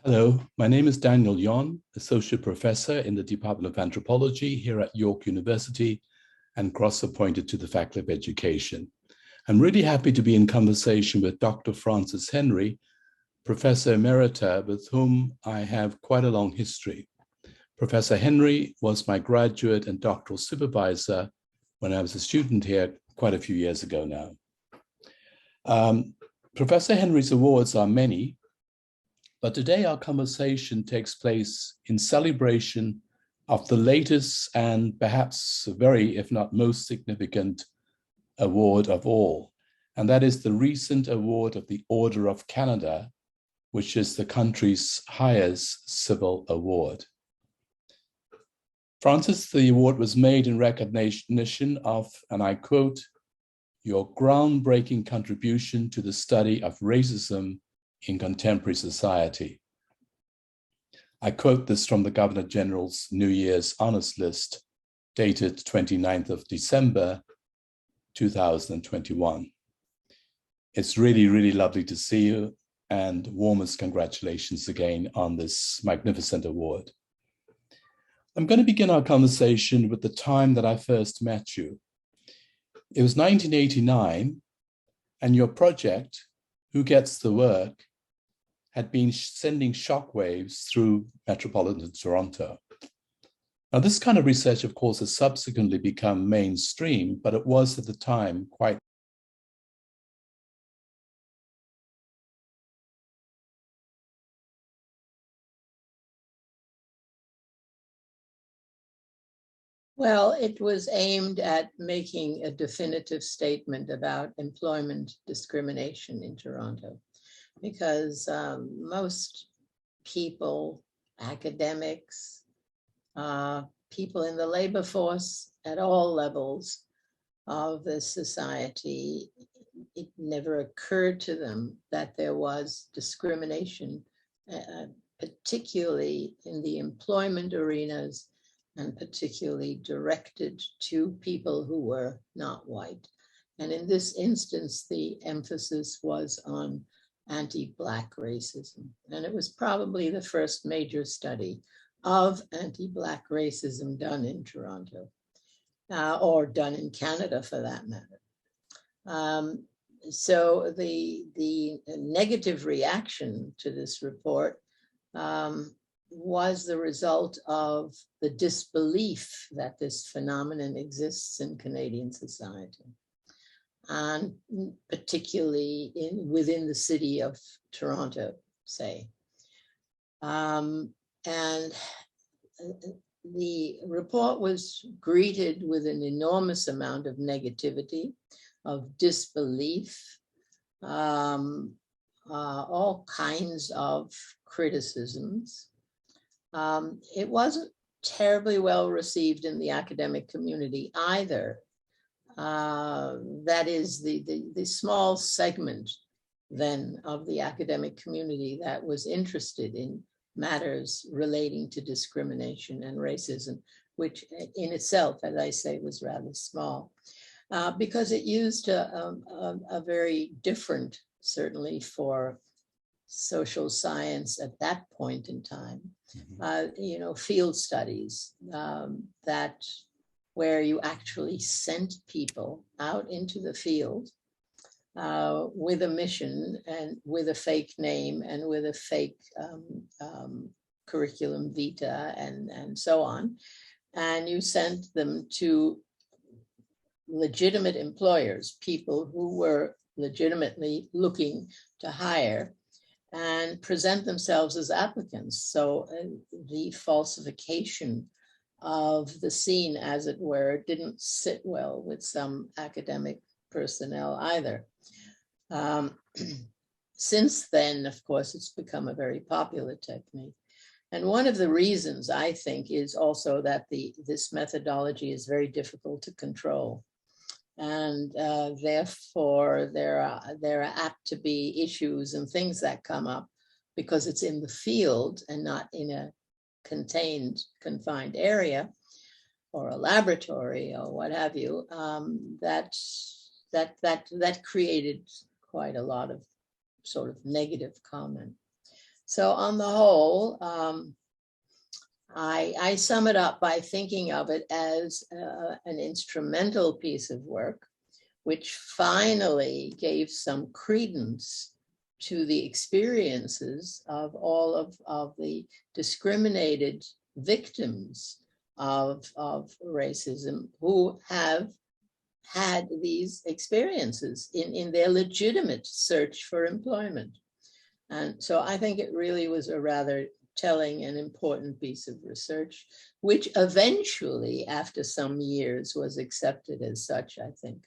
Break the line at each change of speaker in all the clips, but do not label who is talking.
Hello, my name is Daniel Yon, Associate Professor in the Department of Anthropology here at York University and cross-appointed to the Faculty of Education. I'm really happy to be in conversation with Dr. Frances Henry, Professor Emerita, with whom I have quite a long history. Professor Henry was my graduate and doctoral supervisor when I was a student here quite a few years ago now. Professor Henry's awards are many, but today our conversation takes place in celebration of the latest and perhaps very, if not most significant award of all. And that is the recent award of the Order of Canada, which is the country's highest civil award. Frances, the award was made in recognition of, and I quote, "your groundbreaking contribution to the study of racism in contemporary society." I quote this from the Governor General's New Year's Honors List, dated 29th of December, 2021. It's really, really lovely to see you, and warmest congratulations again on this magnificent award. I'm going to begin our conversation with the time that I first met you. It was 1989, and your project, Who Gets the Work, had been sending shockwaves through metropolitan Toronto. Now, this kind of research, of course, has subsequently become mainstream, but it was at the time quite.
Well, it was aimed at making a definitive statement about employment discrimination in Toronto, because most people, academics, people in the labor force at all levels of the society, it never occurred to them that there was discrimination, particularly in the employment arenas, and particularly directed to people who were not white. And in this instance, the emphasis was on anti-Black racism. And it was probably the first major study of anti-Black racism done in Toronto, or done in Canada for that matter. So the negative reaction to this report was the result of the disbelief that this phenomenon exists in Canadian society, and particularly within the city of Toronto, say. And the report was greeted with an enormous amount of negativity, of disbelief, all kinds of criticisms. It wasn't terribly well received in the academic community either. That is the small segment then of the academic community that was interested in matters relating to discrimination and racism, which in itself, as I say, was rather small, because it used a very different, certainly for social science at that point in time, field studies that where you actually sent people out into the field with a mission and with a fake name and with a fake curriculum vitae and so on. And you sent them to legitimate employers, people who were legitimately looking to hire, and present themselves as applicants. So the falsification of the scene, as it were, didn't sit well with some academic personnel either. Since then, of course, it's become a very popular technique. And one of the reasons, I think, is also that this methodology is very difficult to control. And therefore, there are apt to be issues and things that come up because it's in the field and not in a confined area or a laboratory or what have you. That created quite a lot of sort of negative comment. So on the whole, I sum it up by thinking of it as an instrumental piece of work, which finally gave some credence to the experiences of all of the discriminated victims of racism who have had these experiences in their legitimate search for employment. And so I think it really was a rather telling and important piece of research, which eventually, after some years, was accepted as such, I think.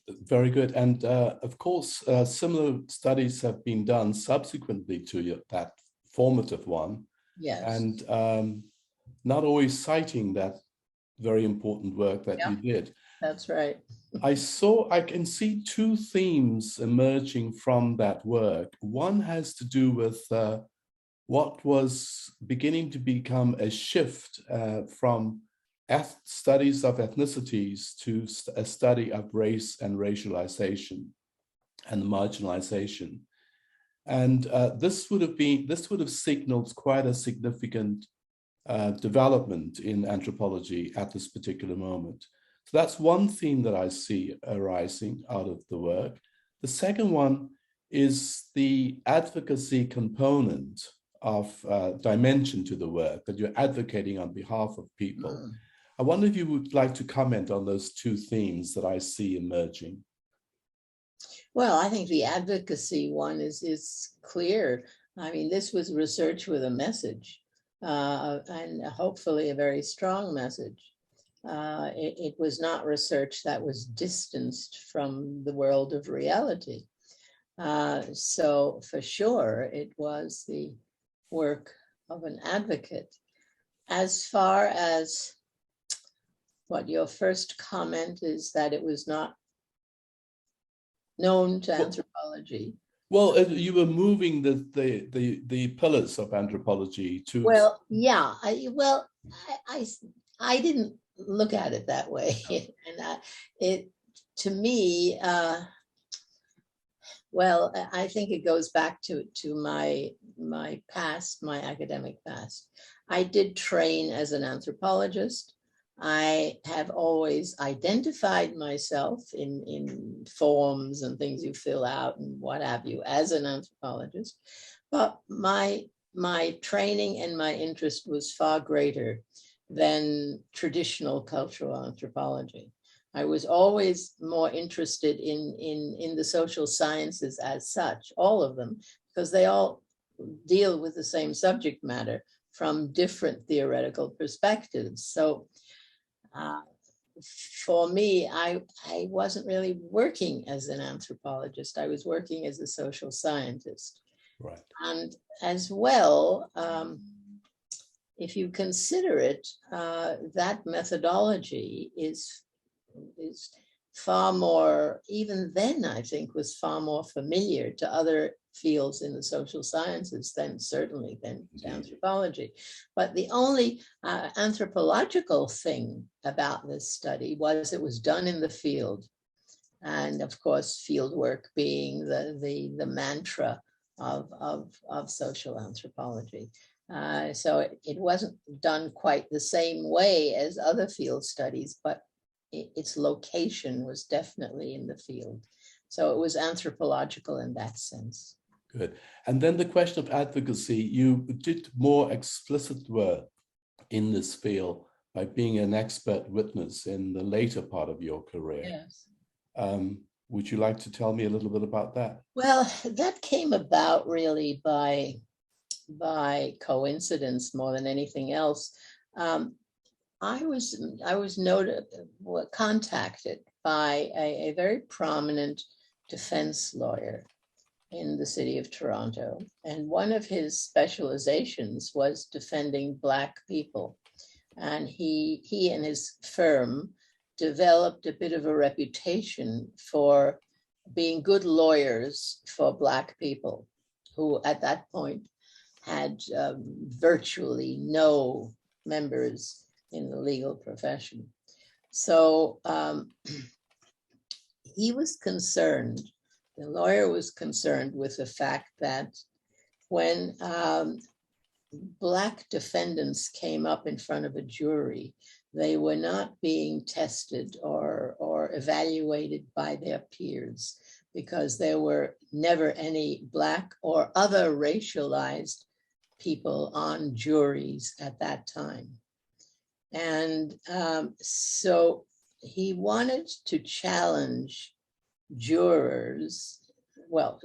Very good. And of course, similar studies have been done subsequently to that formative one.
Yes.
And not always citing that very important work that you did.
That's right.
I can see two themes emerging from that work. One has to do with what was beginning to become a shift from studies of ethnicities to a study of race and racialization and marginalization. And this would have signaled quite a significant development in anthropology at this particular moment. So that's one theme that I see arising out of the work. The second one is the advocacy component of dimension to the work, that you're advocating on behalf of people. I wonder if you would like to comment on those two themes that I see emerging.
Well, I think the advocacy one is clear. I mean, this was research with a message, and hopefully a very strong message. It was not research that was distanced from the world of reality. So for sure, it was the work of an advocate. As far as what your first comment is, that it was not known to anthropology.
Well, you were moving the pillars of anthropology to.
Well, yeah. I didn't look at it that way, and it to me. Well, I think it goes back to my past, my academic past. I did train as an anthropologist. I have always identified myself in forms and things you fill out and what have you as an anthropologist. But my training and my interest was far greater than traditional cultural anthropology. I was always more interested in the social sciences as such, all of them, because they all deal with the same subject matter from different theoretical perspectives. So for me, I wasn't really working as an anthropologist. I was working as a social scientist.
Right.
And as well, if you consider it, that methodology is far more, even then, I think, was far more familiar to other fields in the social sciences than certainly than to anthropology. But the only anthropological thing about this study was it was done in the field. And of course, field work being the mantra of social anthropology. So it wasn't done quite the same way as other field studies, but its location was definitely in the field. So it was anthropological in that sense.
Good. And then the question of advocacy, you did more explicit work in this field by being an expert witness in the later part of your career.
Yes.
Would you like to tell me a little bit about that?
Well, that came about really by coincidence more than anything else. I was contacted by a very prominent defense lawyer in the city of Toronto, and one of his specializations was defending Black people. And he and his firm developed a bit of a reputation for being good lawyers for Black people, who at that point had virtually no members in the legal profession. So he was concerned, the lawyer was concerned with the fact that when Black defendants came up in front of a jury, they were not being tested or evaluated by their peers because there were never any Black or other racialized people on juries at that time. And so he wanted to challenge jurors. Well,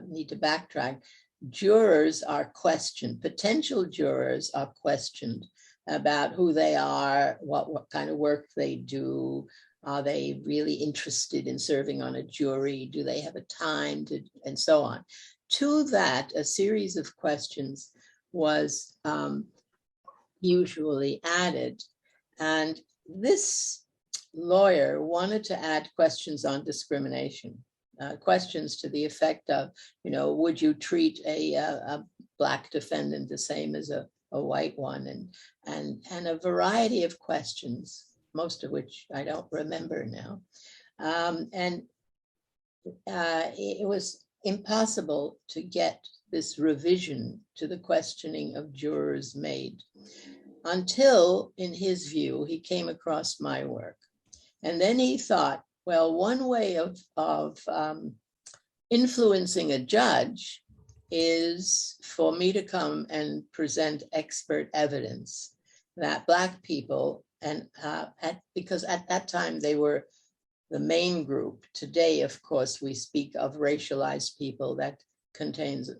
need to backtrack. Jurors are questioned, potential jurors are questioned about who they are, what kind of work they do. Are they really interested in serving on a jury? Do they have a time to, and so on. To that, a series of questions was usually added. And this lawyer wanted to add questions on discrimination, questions to the effect of, would you treat a Black defendant the same as a white one? And a variety of questions, most of which I don't remember now. It was impossible to get this revision to the questioning of jurors made until, in his view, he came across my work. And then he thought, well, one way of influencing a judge is for me to come and present expert evidence that Black people, and because at that time they were the main group. Today, of course, we speak of racialized people that contains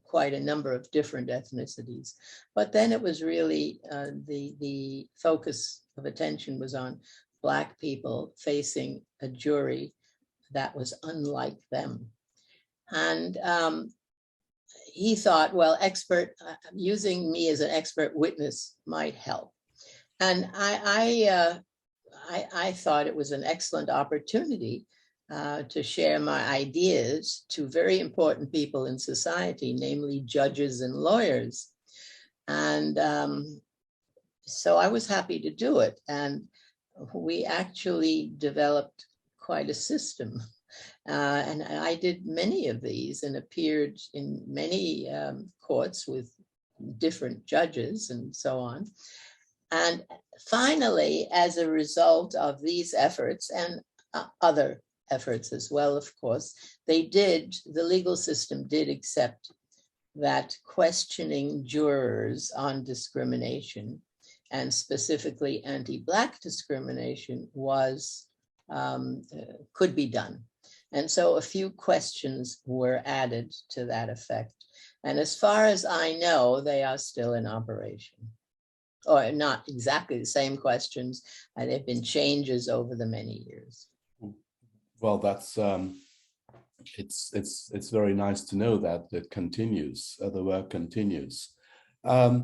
quite a number of different ethnicities. But then it was really the focus of attention was on Black people facing a jury that was unlike them. And he thought, well, using me as an expert witness might help. And I thought it was an excellent opportunity to share my ideas to very important people in society, namely judges and lawyers. And so I was happy to do it. And we actually developed quite a system. And I did many of these and appeared in many courts with different judges and so on. And finally, as a result of these efforts and other efforts as well, of course, the legal system did accept that questioning jurors on discrimination, and specifically anti-Black discrimination, could be done. And so a few questions were added to that effect. And as far as I know, they are still in operation. Or not exactly the same questions. There have been changes over the many years.
Well, that's it's very nice to know that it continues. The work continues. I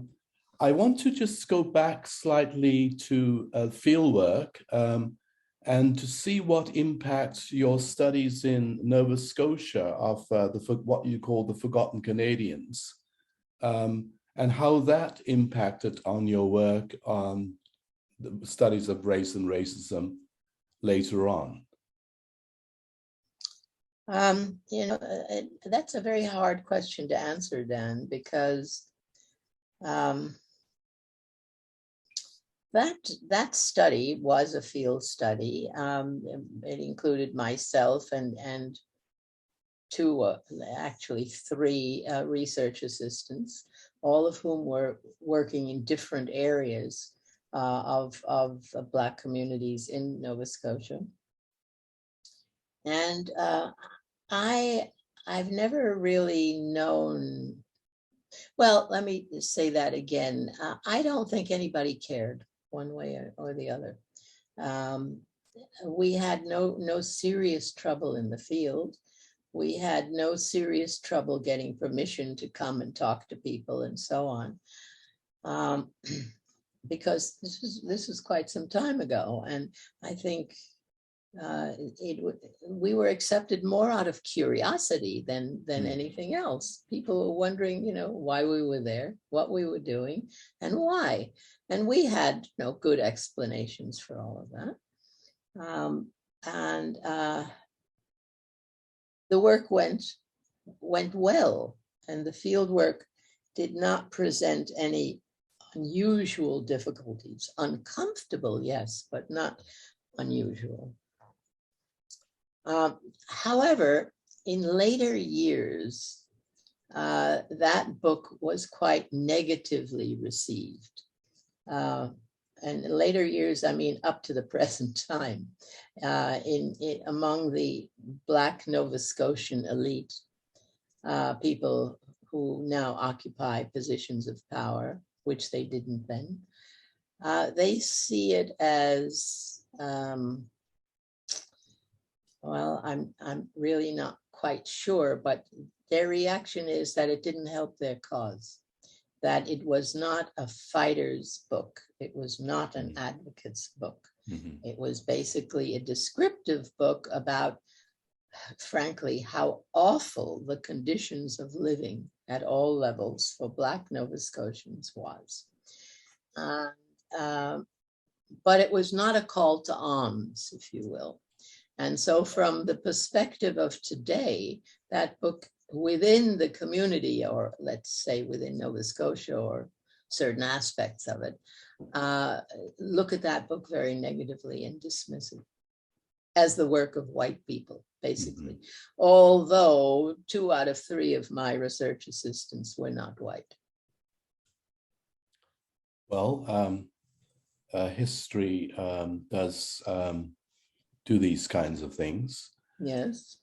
want to just go back slightly to field work and to see what impact your studies in Nova Scotia of what you call the Forgotten Canadians. And how that impacted on your work on the studies of race and racism later on.
That's a very hard question to answer, Dan, because that study was a field study. It included myself and three research assistants, all of whom were working in different areas of Black communities in Nova Scotia. And I've never really known, well, let me say that again. I don't think anybody cared one way or the other. We had no serious trouble in the field. We had no serious trouble getting permission to come and talk to people and so on, because this was quite some time ago, and I think we were accepted more out of curiosity than anything else. People were wondering, why we were there, what we were doing, and why. And we had good explanations for all of that. The work went well. and the field work did not present any unusual difficulties. Uncomfortable, yes, but not unusual. However, in later years, that book was quite negatively received. And in later years, I mean up to the present time, among the Black Nova Scotian elite, people who now occupy positions of power, which they didn't then, they see it as, well, I'm really not quite sure, but their reaction is that it didn't help their cause, that it was not a fighter's book. It was not an advocate's book.
Mm-hmm.
It was basically a descriptive book about, frankly, how awful the conditions of living at all levels for Black Nova Scotians was. But it was not a call to arms, if you will. And so from the perspective of today, that book within the community, or let's say within Nova Scotia or certain aspects of it, look at that book very negatively and dismiss it as the work of white people, basically. Mm-hmm. Although 2 out of 3 of my research assistants were not white.
Well, history does do these kinds of things.
Yes.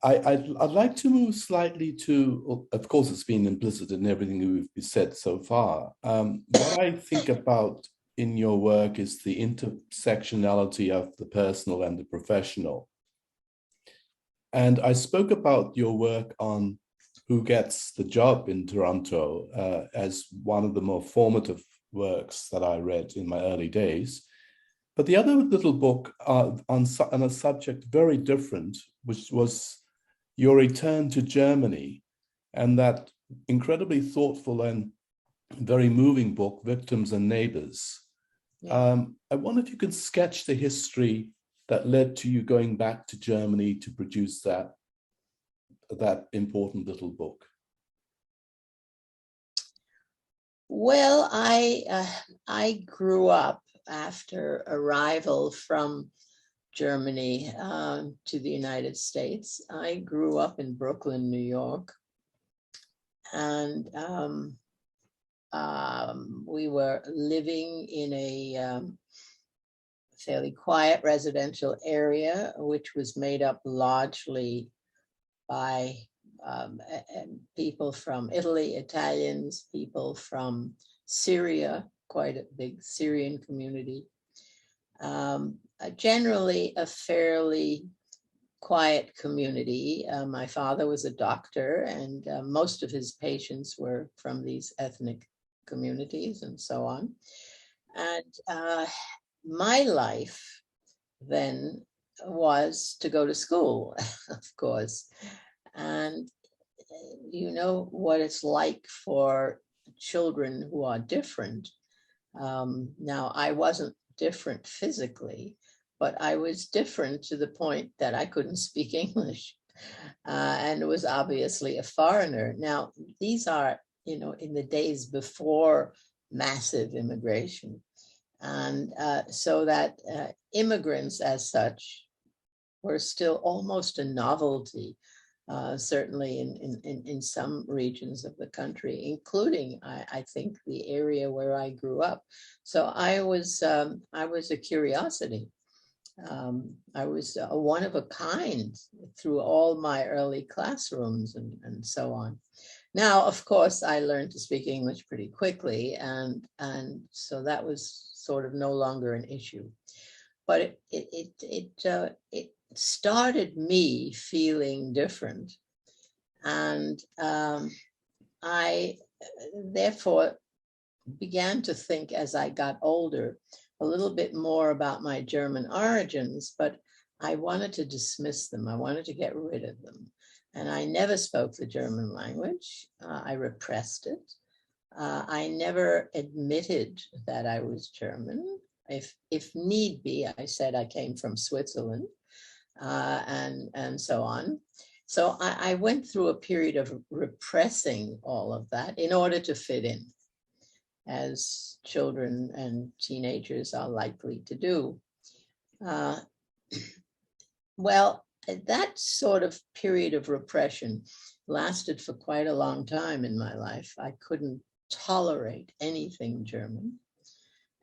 I'd like to move slightly to, of course, it's been implicit in everything we've said so far. What I think about in your work is the intersectionality of the personal and the professional. And I spoke about your work on Who Gets the Job in Toronto as one of the more formative works that I read in my early days. But the other little book on a subject very different, which was your return to Germany, and that incredibly thoughtful and very moving book, Victims and Neighbors. Yeah. I wonder if you could sketch the history that led to you going back to Germany to produce that important little book.
Well, I grew up after arrival from Germany to the United States. I grew up in Brooklyn, New York, and we were living in a fairly quiet residential area, which was made up largely by people from Italy, Italians, people from Syria, quite a big Syrian community. Generally a fairly quiet community. My father was a doctor, and most of his patients were from these ethnic communities and so on. And my life then was to go to school, of course. And you know what it's like for children who are different. Now, I wasn't different physically, but I was different to the point that I couldn't speak English and was obviously a foreigner. Now, these are, you know, in the days before massive immigration. And so that immigrants as such were still almost a novelty, certainly in some regions of the country, including, I think, the area where I grew up. So I was a curiosity. I was a one of a kind through all my early classrooms and so on. Now, of course, I learned to speak English pretty quickly, and so that was sort of no longer an issue. But it started me feeling different, and I therefore began to think as I got older a little bit more about my German origins, but I wanted to dismiss them. I wanted to get rid of them. And I never spoke the German language. I repressed it. I never admitted that I was German. If need be, I said I came from Switzerland and so on. So I went through a period of repressing all of that in order to fit in, as children and teenagers are likely to do. Uh, well, that sort of period of repression lasted for quite a long time in my life. I couldn't tolerate anything German.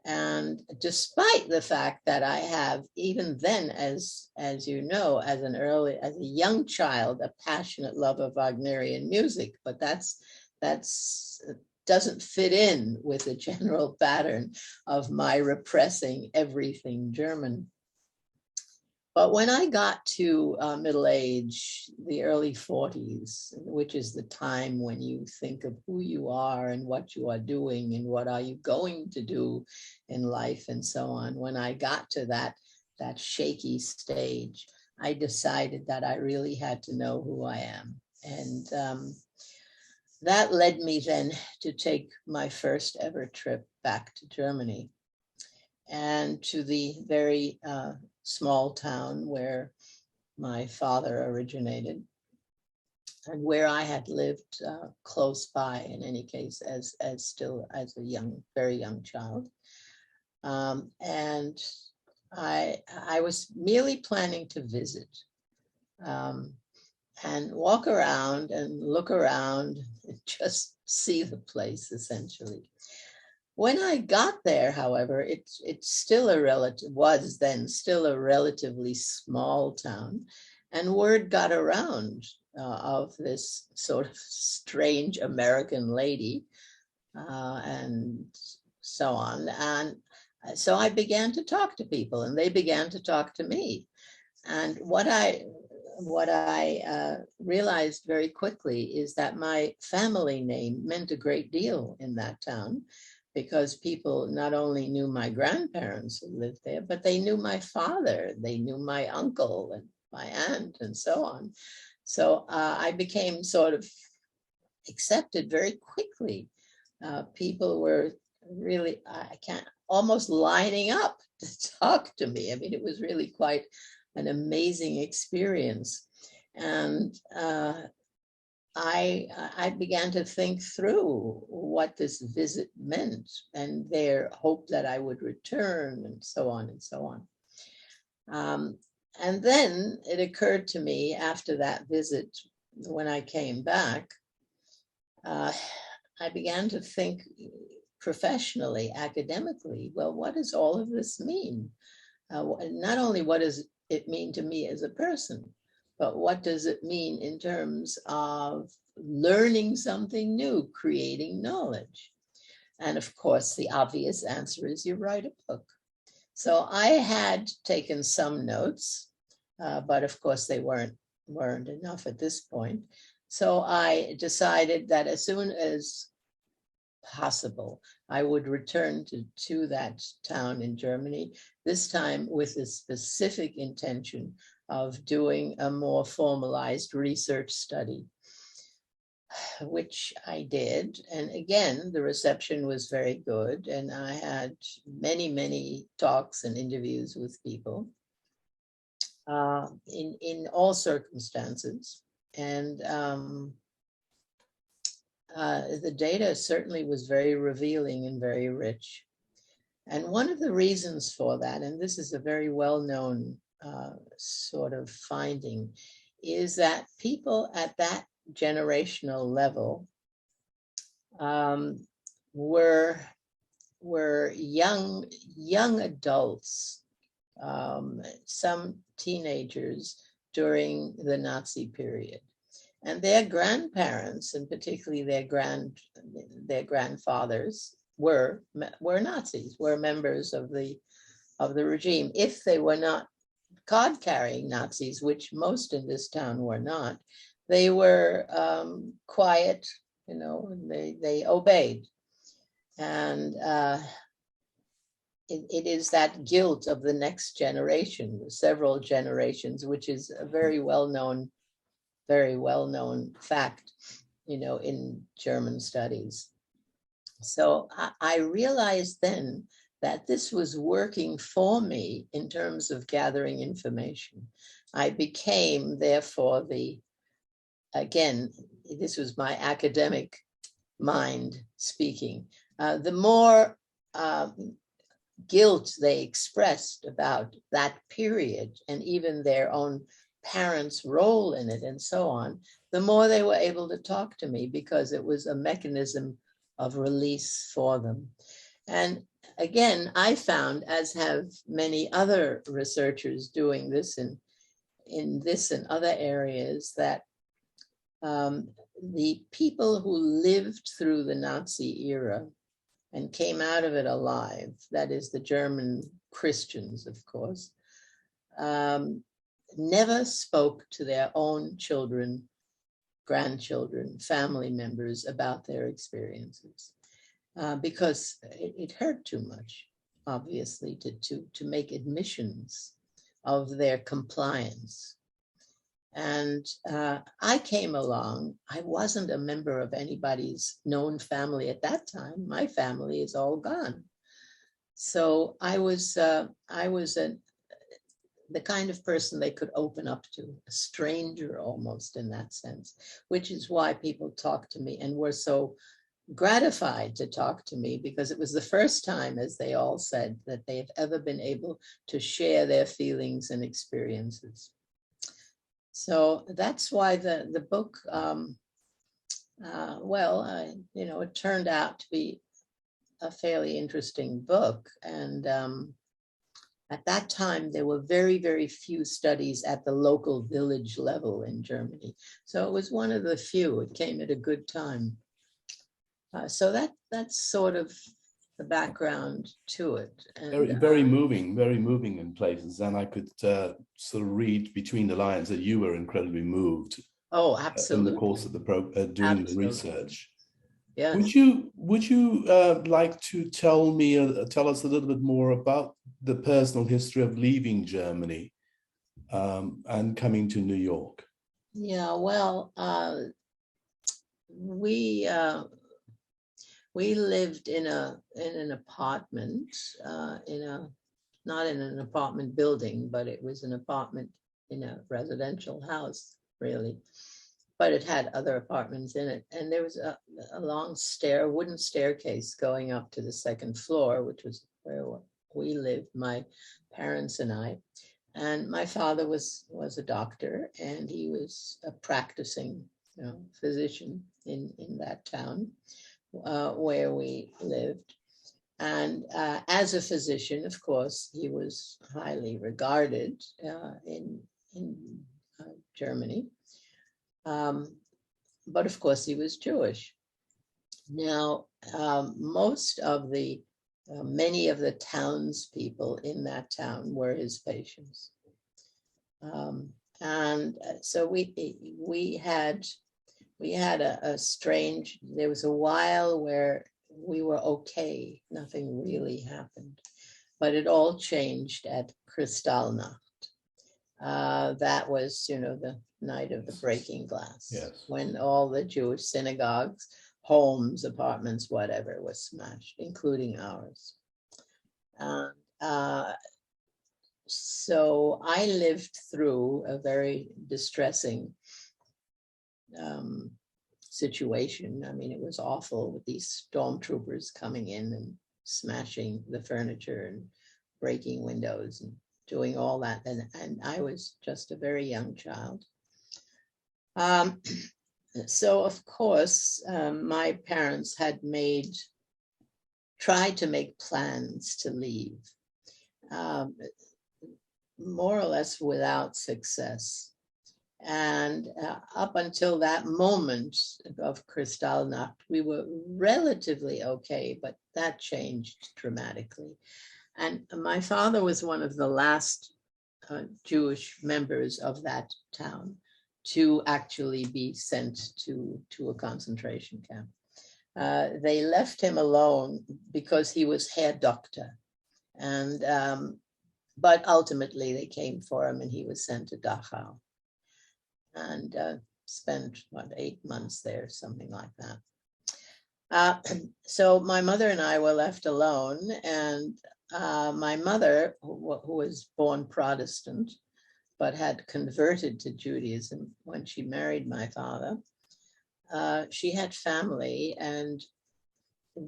And despite the fact that I have, even then, as you know, as a young child, a passionate love of Wagnerian music, but that's doesn't fit in with the general pattern of my repressing everything German. But when I got to middle age, the early 40s, which is the time when you think of who you are and what you are doing and what are you going to do in life and so on, when I got to that shaky stage, I decided that I really had to know who I am. And that led me then to take my first ever trip back to Germany and to the very small town where my father originated and where I had lived close by, in any case, as a very young child. And I was merely planning to visit and walk around and look around and just see the place, essentially. When I got there, however, it's still was then still a relatively small town, and word got around of this sort of strange American lady and so on. And so I began to talk to people, and they began to talk to me. And what I realized very quickly is that my family name meant a great deal in that town, because people not only knew my grandparents who lived there, but they knew my father, they knew my uncle and my aunt and so on. So I became sort of accepted very quickly. People were really, almost lining up to talk to me. I mean, it was really quite an amazing experience. And I began to think through what this visit meant and their hope that I would return and so on and so on. And then it occurred to me after that visit, when I came back, I began to think professionally, academically, well, what does all of this mean? Not only what does it mean to me as a person, but what does it mean in terms of learning something new, creating knowledge? And of course, the obvious answer is you write a book. So I had taken some notes, but of course they weren't enough at this point. So I decided that as soon as possible, I would return to that town in Germany, this time with a specific intention of doing a more formalized research study, which I did. And again, the reception was very good. And I had many, many talks and interviews with people in all circumstances. And the data certainly was very revealing and very rich. And one of the reasons for that, and this is a very well-known sort of finding, is that people at that generational level were young adults, some teenagers during the Nazi period. And their grandparents, and particularly their grandfathers, were Nazis, were members of the regime. If they were not card-carrying Nazis, which most in this town were not, they were quiet, you know, they obeyed. And it is that guilt of the next generation, several generations, which is a very well-known fact, you know, in German studies. So I realized then that this was working for me in terms of gathering information. I became, therefore, the again, this was my academic mind speaking, the more guilt they expressed about that period and even their own parents' role in it and so on, the more they were able to talk to me, because it was a mechanism of release for them. And again, I found, as have many other researchers doing this in this and other areas, that the people who lived through the Nazi era and came out of it alive, that is the German Christians, of course, never spoke to their own children, grandchildren, family members about their experiences, because it hurt too much, obviously, to make admissions of their compliance. And I came along. I wasn't a member of anybody's known family at that time. My family is all gone. So I was the kind of person they could open up to, a stranger almost in that sense, which is why people talked to me and were so gratified to talk to me, because it was the first time, as they all said, that they have ever been able to share their feelings and experiences. So that's why the book, it turned out to be a fairly interesting book. And at that time, there were very, very few studies at the local village level in Germany. So it was one of the few. It came at a good time. So that's sort of the background to it. And,
very moving in places. And I could sort of read between the lines that you were incredibly moved.
Oh, absolutely.
In the course of the doing the research.
Yes.
Would you like to tell us a little bit more about the personal history of leaving Germany and coming to New York?
Yeah, well, we lived in an apartment, not in an apartment building, but it was an apartment in a residential house, really. But it had other apartments in it. And there was a long wooden staircase going up to the second floor, which was where we lived, my parents and I. And my father was a doctor, and he was a practicing physician in that town where we lived. And as a physician, of course, he was highly regarded in Germany. But of course, he was Jewish. Now, many of the townspeople in that town were his patients. And so we had a strange, there was a while where we were okay, nothing really happened, but it all changed at Kristallnacht. That was, the night of the breaking glass,
yes, when
all the Jewish synagogues, homes, apartments, whatever, was smashed, including ours. So I lived through a very distressing situation. I mean, it was awful with these stormtroopers coming in and smashing the furniture and breaking windows and doing all that. And I was just a very young child. So, of course, my parents had tried to make plans to leave, more or less without success. And up until that moment of Kristallnacht, we were relatively okay, but that changed dramatically. And my father was one of the last Jewish members of that town to actually be sent to a concentration camp. They left him alone because he was Herr Doctor. And, but ultimately they came for him and he was sent to Dachau and spent, 8 months there, something like that. So my mother and I were left alone, and my mother, who was born Protestant, but had converted to Judaism when she married my father. She had family, and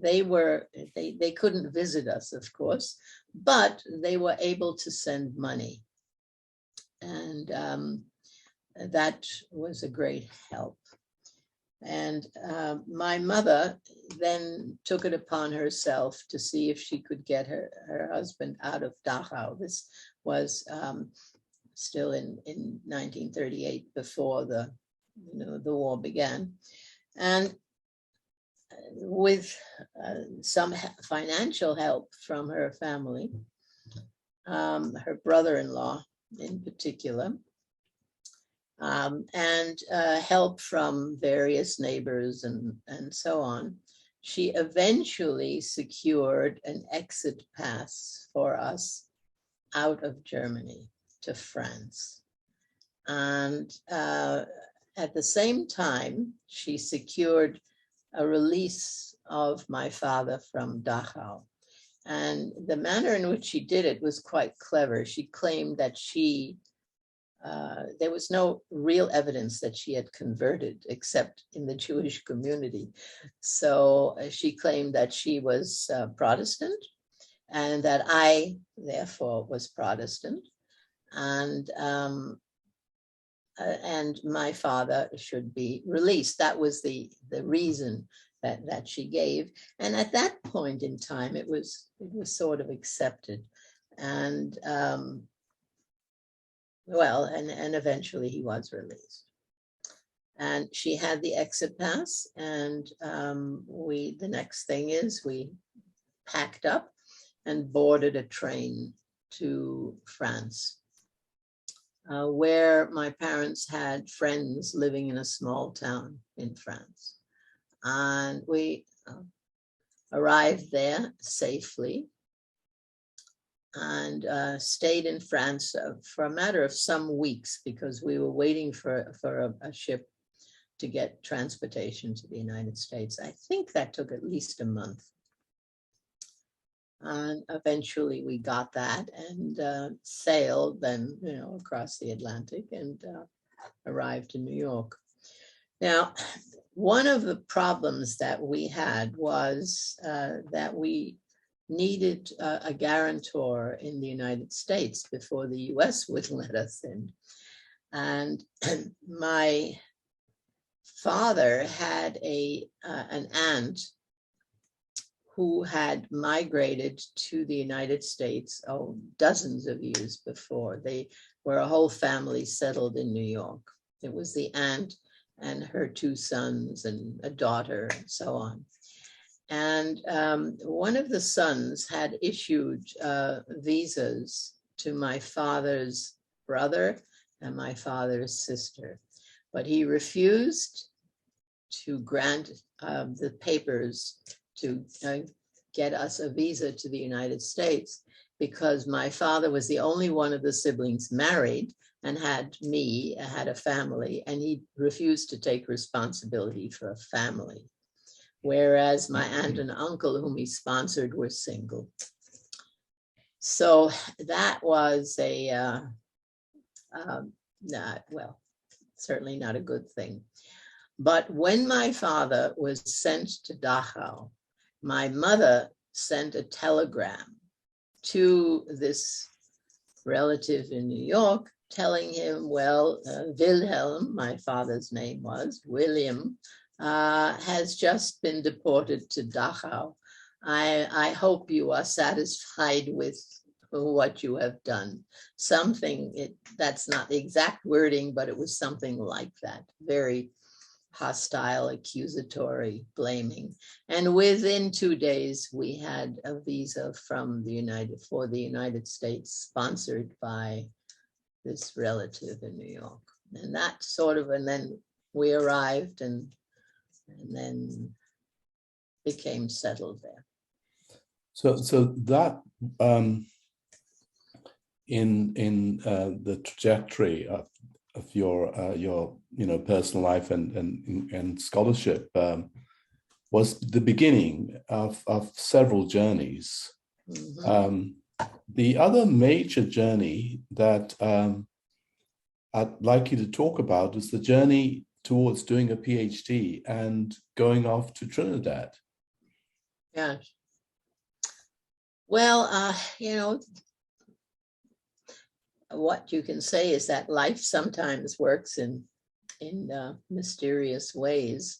they couldn't visit us, of course, but they were able to send money. And that was a great help. And my mother then took it upon herself to see if she could get her husband out of Dachau. This was still in 1938, before the war began. And with some financial help from her family, her brother-in-law in particular, and help from various neighbors and so on, she eventually secured an exit pass for us out of Germany to France. And at the same time, she secured a release of my father from Dachau. And the manner in which she did it was quite clever. She claimed that there was no real evidence that she had converted except in the Jewish community. So she claimed that she was Protestant, and that I, therefore, was Protestant. And my father should be released. That was the reason that she gave. And at that point in time, it was sort of accepted. And and eventually he was released. And she had the exit pass, and the next thing is we packed up and boarded a train to France, where my parents had friends living in a small town in France. And we arrived there safely and stayed in France for a matter of some weeks, because we were waiting for a ship to get transportation to the United States. I think that took at least a month. And eventually we got that and sailed then, across the Atlantic and arrived in New York. Now, one of the problems that we had was that we needed a guarantor in the United States before the US would let us in. And my father had an aunt who had migrated to the United States dozens of years before. They were a whole family settled in New York. It was the aunt and her two sons and a daughter and so on. And one of the sons had issued visas to my father's brother and my father's sister, but he refused to grant the papers to get us a visa to the United States, because my father was the only one of the siblings married and had a family, and he refused to take responsibility for a family. Whereas my aunt and uncle, whom he sponsored, were single. So that was certainly not a good thing. But when my father was sent to Dachau, my mother sent a telegram to this relative in New York telling him, Wilhelm, my father's name was, William, has just been deported to Dachau. I hope you are satisfied with what you have done. That's not the exact wording, but it was something like that. Very hostile, accusatory, blaming. And within 2 days, we had a visa for the United States, sponsored by this relative in New York. And that and then we arrived and then became settled there.
So that in the trajectory of your personal life and scholarship was the beginning of several journeys. Mm-hmm. The other major journey that I'd like you to talk about was the journey towards doing a PhD and going off to Trinidad.
Yeah. Well, what you can say is that life sometimes works in mysterious ways.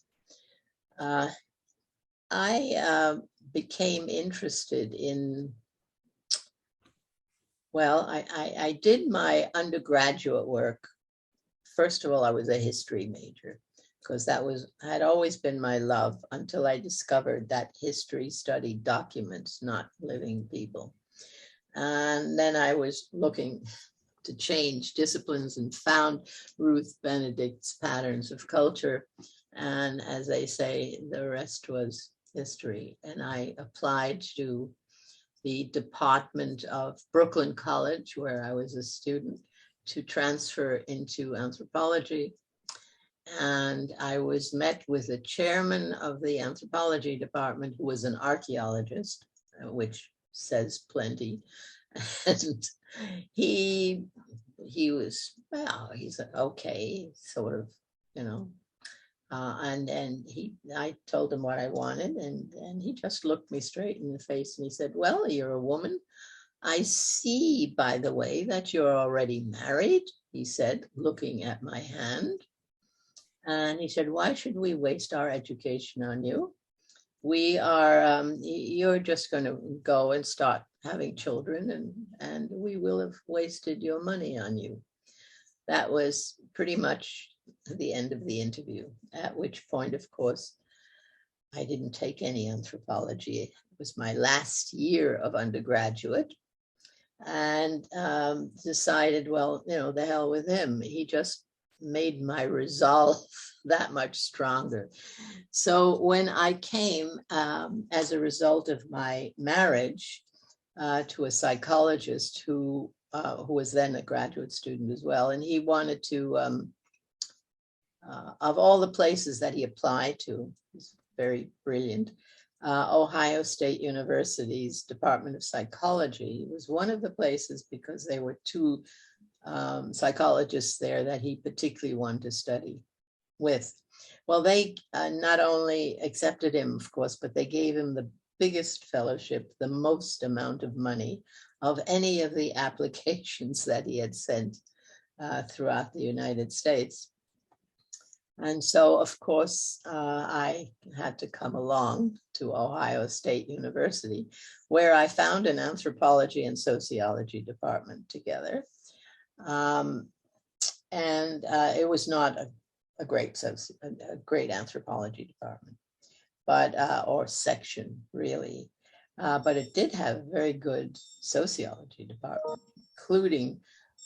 I became interested in, well, I did my undergraduate work. First of all, I was a history major because that had always been my love until I discovered that history studied documents, not living people. And then I was looking to change disciplines and found Ruth Benedict's Patterns of Culture. And as they say, the rest was history. And I applied to the department of Brooklyn College, where I was a student, to transfer into anthropology. And I was met with the chairman of the anthropology department, who was an archaeologist, which says plenty. And he was, well, he said, okay, sort of, and then I told him what I wanted, and he just looked me straight in the face and he said, well, you're a woman. I see, by the way, that you're already married, he said, looking at my hand. And he said, why should we waste our education on you? We are, you're just going to go and start having children, and we will have wasted your money on you. That was pretty much the end of the interview, at which point, of course, I didn't take any anthropology. It was my last year of undergraduate, and decided, well, the hell with him. He just made my resolve that much stronger. So when I came, as a result of my marriage, to a psychologist who was then a graduate student as well, and he wanted to, of all the places that he applied to, he's very brilliant, Ohio State University's Department of Psychology was one of the places because there were two psychologists there that he particularly wanted to study with. Well, they not only accepted him, of course, but they gave him the biggest fellowship, the most amount of money of any of the applications that he had sent throughout the United States. And so, of course, I had to come along to Ohio State University, where I found an anthropology and sociology department together. And it was not a great anthropology department, but or section really, but it did have a very good sociology department, including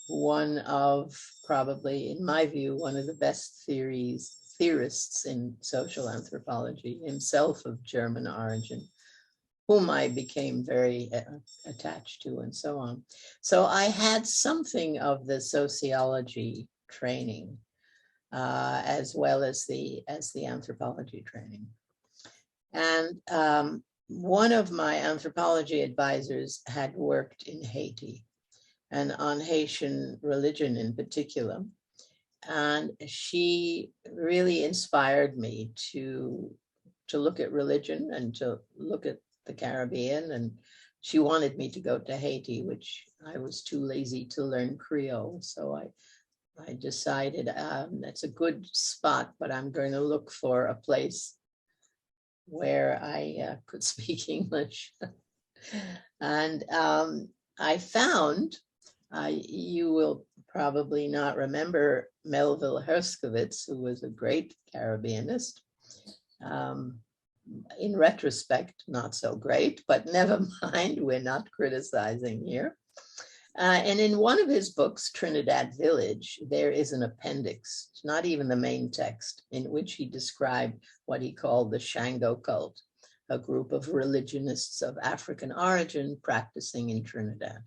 one of, probably in my view, one of the best theorists in social anthropology, himself of German origin, whom I became very attached to, and so on. So I had something of the sociology training, as well as the anthropology training. And one of my anthropology advisors had worked in Haiti and on Haitian religion in particular. And she really inspired me to look at religion and to look at the Caribbean. And she wanted me to go to Haiti, which I was too lazy to learn Creole. So I decided that's a good spot, but I'm going to look for a place where I could speak English. And I found, you will probably not remember Melville Herskovits, who was a great Caribbeanist. In retrospect, not so great, but never mind, we're not criticizing here. And in one of his books, Trinidad Village, there is an appendix, not even the main text, in which he described what he called the Shango cult, a group of religionists of African origin practicing in Trinidad.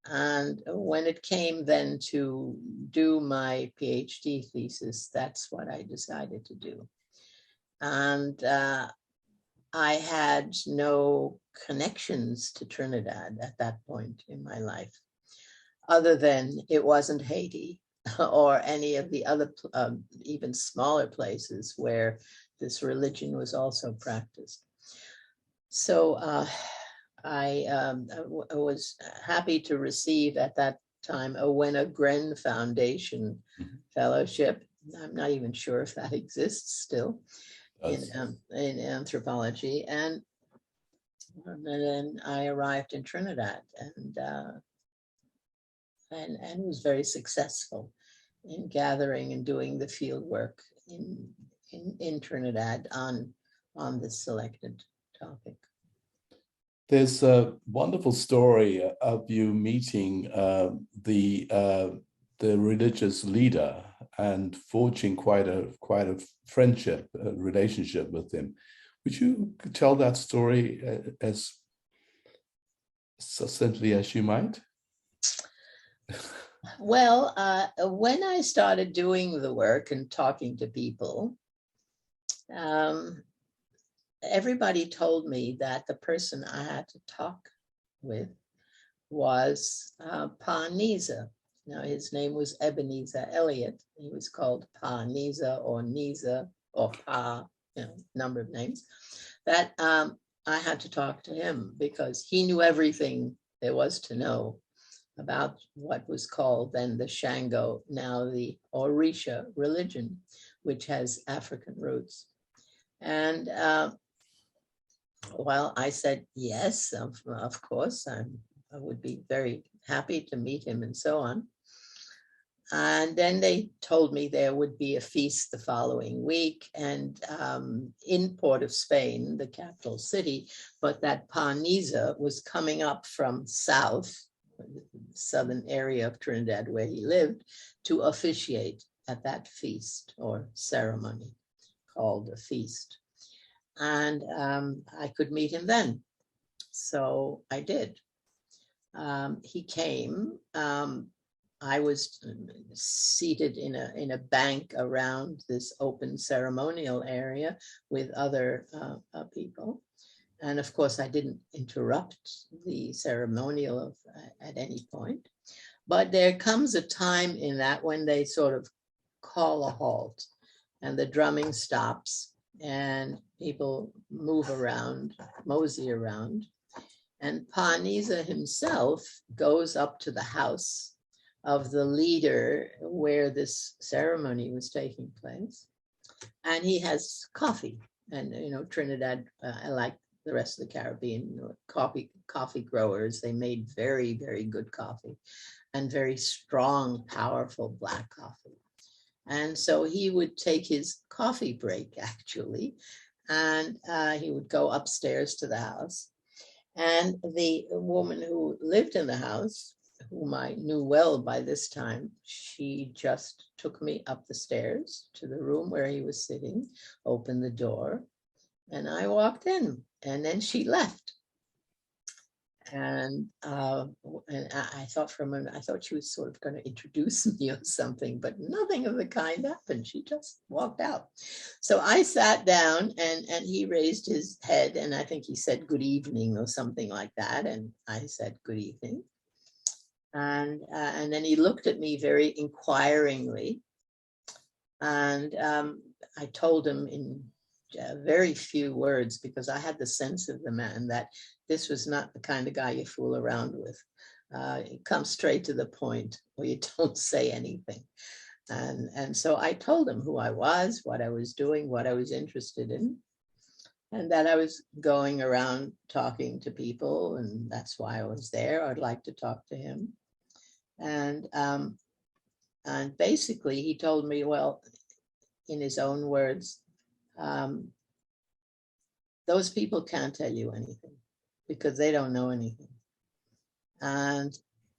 And when it came then to do my PhD thesis, that's what I decided to do. And I had no connections to Trinidad at that point in my life, other than it wasn't Haiti. or any of the other even smaller places where this religion was also practiced. So I was happy to receive at that time a Wenna Gren Foundation fellowship. I'm not even sure if that exists still in anthropology. And then I arrived in Trinidad and was very successful in gathering and doing the field work in Trinidad on this selected topic.
There's a wonderful story of you meeting the religious leader and forging quite a friendship, a relationship with him. Would you tell that story as succinctly as you might?
Well, when I started doing the work and talking to people, everybody told me that the person I had to talk with was Pa Nisa. Now, his name was Ebenezer Elliott. He was called Pa Nisa or Nisa or Pa, number of names. That I had to talk to him because he knew everything there was to know about what was called then the Shango, now the Orisha religion, which has African roots. And well, I said, yes, of course, I would be very happy to meet him and so on. And then they told me there would be a feast the following week and in Port of Spain, the capital city, but that Pa Nisa was coming up from southern area of Trinidad where he lived to officiate at that feast or ceremony called a feast. And I could meet him then. So I did. He came. I was seated in a bank around this open ceremonial area with other people. And of course, I didn't interrupt the ceremonial at any point. But there comes a time in that when they sort of call a halt and the drumming stops and people move around, mosey around. And Pa Nisa himself goes up to the house of the leader where this ceremony was taking place. And he has coffee. And, Trinidad, like the rest of the Caribbean, coffee growers, they made very, very good coffee and very strong, powerful black coffee. And so he would take his coffee break, actually, and he would go upstairs to the house. And the woman who lived in the house, whom I knew well by this time, she just took me up the stairs to the room where he was sitting, opened the door, and I walked in, and then she left. And I thought I thought she was sort of going to introduce me or something, but nothing of the kind happened. She just walked out. So I sat down and he raised his head and I think he said good evening or something like that. And I said good evening. And then he looked at me very inquiringly. And I told him in very few words, because I had the sense of the man that this was not the kind of guy you fool around with. You come straight to the point or you don't say anything. And so I told him who I was, what I was doing, what I was interested in, and that I was going around talking to people, and that's why I was there. I'd like to talk to him. And basically he told me, well, in his own words, those people can't tell you anything because they don't know anything. And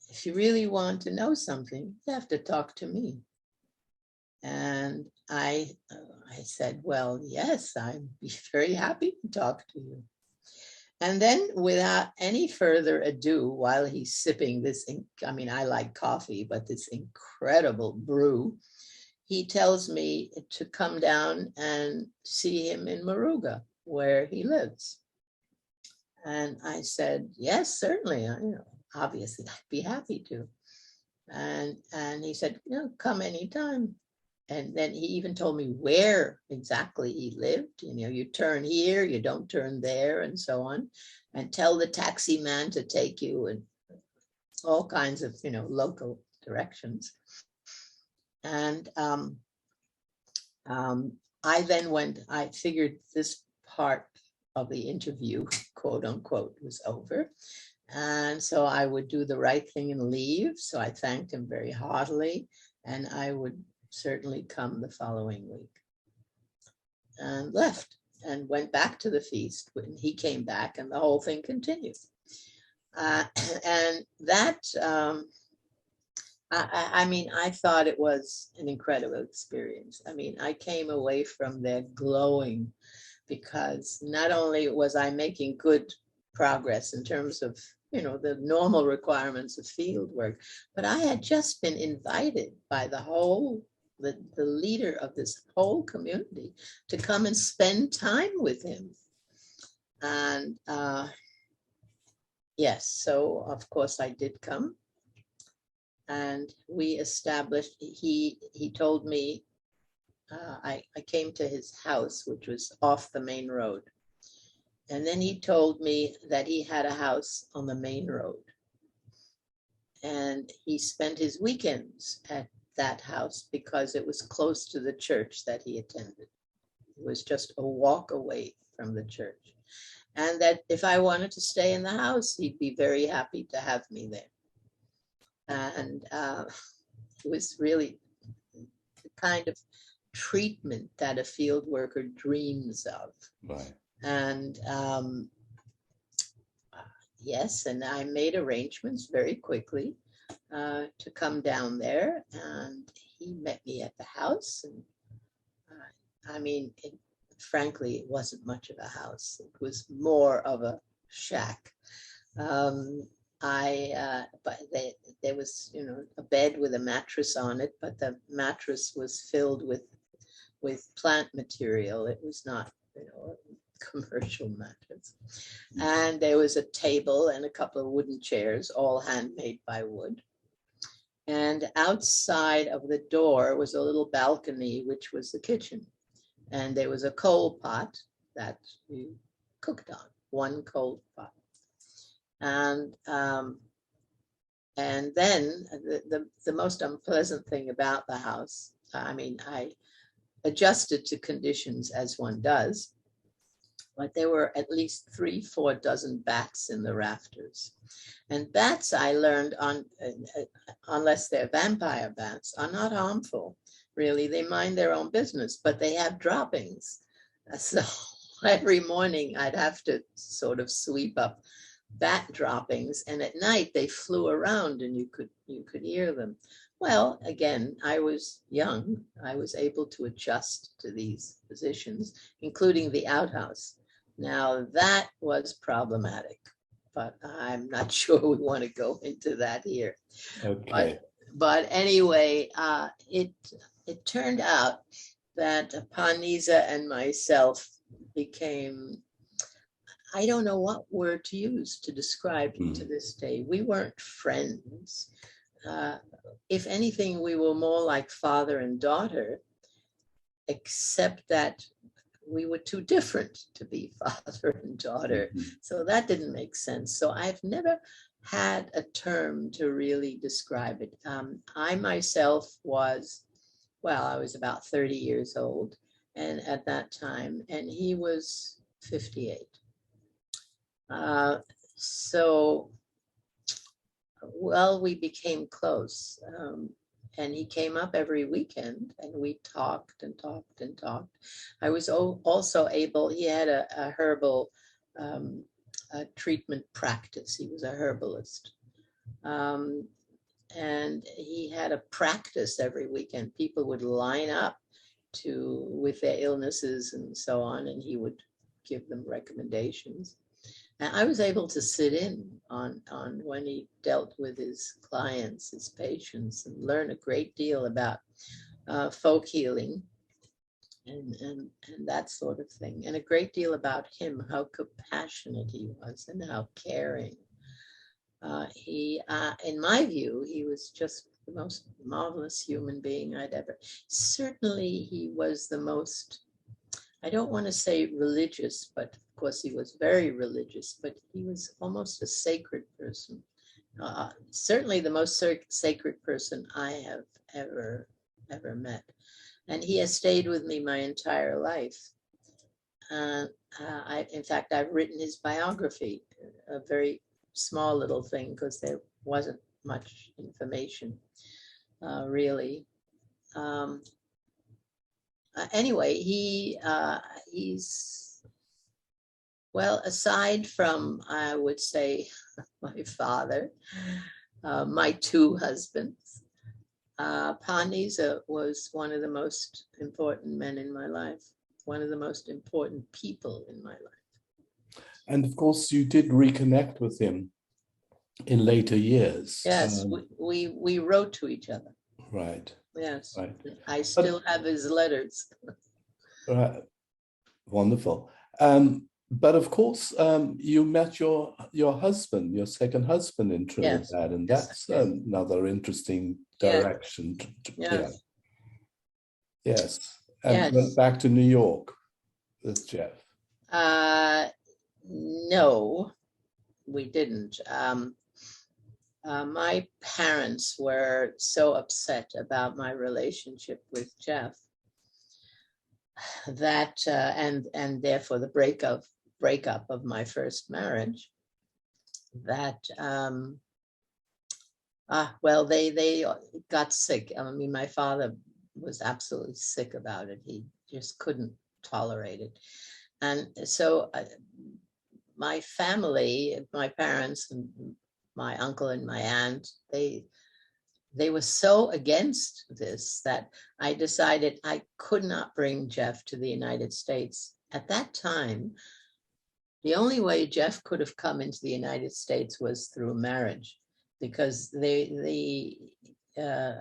if you really want to know something, you have to talk to me. And I said, well, yes, I'd be very happy to talk to you. And then without any further ado, while he's sipping this, I like coffee, but this incredible brew, he tells me to come down and see him in Moruga, where he lives. And I said, yes, certainly. Obviously, I'd be happy to. And he said, come anytime. And then he even told me where exactly he lived. You turn here, you don't turn there, and so on. And tell the taxi man to take you, and all kinds of, local directions. And I figured this part of the interview, quote unquote, was over. And so I would do the right thing and leave. So I thanked him very heartily, and I would certainly come the following week. And left and went back to the feast when he came back, and the whole thing continued. And that, I thought it was an incredible experience. I came away from there glowing, because not only was I making good progress in terms of, the normal requirements of field work, but I had just been invited by the leader of this whole community to come and spend time with him. And yes, so of course I did come. And we established, he told me, I came to his house, which was off the main road. And then he told me that he had a house on the main road. And he spent his weekends at that house because it was close to the church that he attended. It was just a walk away from the church. And that if I wanted to stay in the house, he'd be very happy to have me there. And it was really the kind of treatment that a field worker dreams of.
Right.
And yes, and I made arrangements very quickly to come down there, and he met me at the house. And frankly, it wasn't much of a house. It was more of a shack. But there was, a bed with a mattress on it, but the mattress was filled with plant material. It was not, a commercial mattress. And there was a table and a couple of wooden chairs, all handmade by wood. And outside of the door was a little balcony, which was the kitchen. And there was a coal pot that we cooked on, one coal pot. And then the most unpleasant thing about the house, I adjusted to conditions as one does, but there were at least 3-4 dozen bats in the rafters. And bats, I learned, unless they're vampire bats, are not harmful, really. They mind their own business, but they have droppings. So every morning I'd have to sort of sweep up bat droppings, and at night they flew around and you could hear them. Well, again, I was young. I was able to adjust to these positions, including the outhouse. Now that was problematic, but I'm not sure we want to go into that here.
Okay.
But anyway, it turned out that Panisa and myself became, I don't know what word to use to describe him to this day. We weren't friends. If anything, we were more like father and daughter, except that we were too different to be father and daughter. So that didn't make sense. So I've never had a term to really describe it. I myself was, I was about 30 years old and at that time, and he was 58. We became close, and he came up every weekend, and we talked and talked and talked. I was also able, he had a herbal treatment practice. He was a herbalist. And he had a practice every weekend. People would line up with their illnesses and so on, and he would give them recommendations. And I was able to sit in on when he dealt with his clients, his patients, and learn a great deal about folk healing and that sort of thing, and a great deal about him, how compassionate he was and how caring. In my view, he was just the most marvelous human being I'd ever. Certainly, he was the most, I don't want to say religious, but of course he was very religious, but he was almost a sacred person. Certainly the most sacred person I have ever met. And he has stayed with me my entire life. In fact, I've written his biography, a very small little thing, because there wasn't much information, really. Anyway, he's, well, aside from, I would say, my father, my two husbands, Panisa was one of the most important men in my life, one of the most important people in my life.
And of course, you did reconnect with him in later years.
Yes, we wrote to each other.
Right.
Yes,
right.
I still have his letters.
Right. Wonderful. But of course, you met your husband, your second husband in Trinidad,
Yes.
and
Yes,
that's
yes.
another interesting
Yes.
direction.
Yes.
Yeah. Yes. And
Yes.
went back to New York with Jeff.
No, we didn't. My parents were so upset about my relationship with Jeff that, and therefore the breakup of my first marriage, that, well, they got sick. I mean, my father was absolutely sick about it. He just couldn't tolerate it. And so my family, my parents and my uncle and my aunt, they were so against this that I decided I could not bring Jeff to the United States. At that time, the only way Jeff could have come into the United States was through marriage, because the